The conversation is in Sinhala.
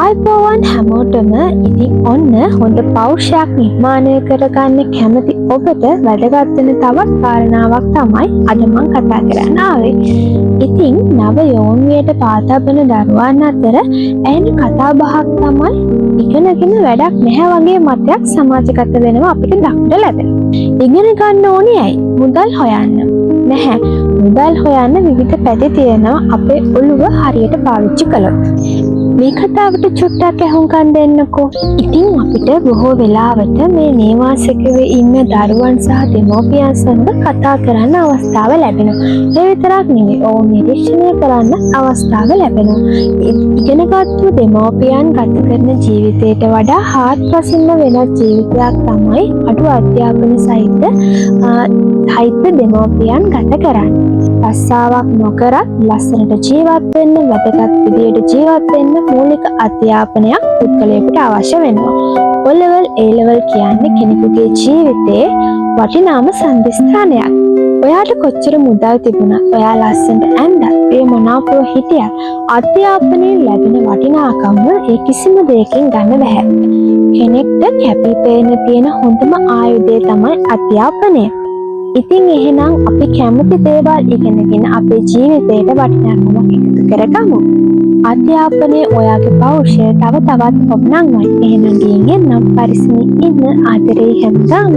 ආයිබෝවන් හැමෝටම ඉතින් ඔන්න හොඳ පෞෂයක් නිර්මාණය කරගන්න කැමති ඔබට වැදගත් වෙන තවත් කාරණාවක් තමයි අද මම කතා කරන්න ආවේ. ඉතින් නව යෝනියට පාතබන දරුවන් අතර ඇහෙන කතා බහක් තමයි ඉගෙනගෙන වැඩක් නැහැ වගේ මතයක් සමාජගත වෙනවා අපිට දක්නට ලැබෙනවා. ඉගෙන ගන්න ඕනේ ඇයි? මුදල් හොයන්න. නැහැ. මුදල් හොයන්න විවිධ පැති තියෙනවා අපේ ඔළුව හරියට පාවිච්චි කළොත්. මේ කතාවට චුට්ටක් ඇහුම්කන් දෙන්නකෝ. ඉතින් අපිට බොහෝ වෙලාවට මේ නේවාසිකව ඉන්න දරුවන් සහ දෙමව්පියන් සමග කතා කරන්න අවස්ථාව ලැබෙනවා. ඒ විතරක් නෙවෙයි ඔවුන් නිරීක්ෂණය කරන්න අවස්ථාව ලැබෙනවා. ඉගෙනගත්තු දෙමව්පියන් ගත කරන ජීවිතයට වඩා හාත්පසින්ම වෙනස් ජීවිතයක් තමයි අඩු අධ්‍යාපන සහිත දෙමව්පියන් ගත කරන්නේ. රස්සාවක් නොකරත් ලස්සනට ජීවත් වෙන්න, වැදගත් විදියට ජීවත් වෙන්න මූලික අධ්‍යාපනයක් පුද්ගලයාට අවශ්‍ය වෙනවා. O-level, A-level කියන්නේ කෙනෙකුගේ ජීවිතයේ වටිනාම සම්දිස්ථානයක්. ඔයාට කොච්චර මුදල් තිබුණත්, ඔයා ලස්සනට ඇඳත්, ඒ මනාපව හිටියත් අධ්‍යාපනයෙන් ලැබෙන වටිනාකම ඒ කිසිම දෙයකින් ගන්න බැහැ. කෙනෙක්ට කැපිපෙන්න තියෙන හොඳම ආයුධය තමයි අධ්‍යාපනය. ඉතින් එහෙනම් අපි කැමති දේවල් ඉගෙනගෙන අපේ ජීවිතයට වටිනාකමක් එකතු කරගමු. අධ්‍යාපනය ඔයාගේ පෞරුෂය තව තවත් ඔපනංවයි. එහෙනම් ගිහින් එන්නම් පරිස්සමින් ඉන්න ආදරේ හැමදාම.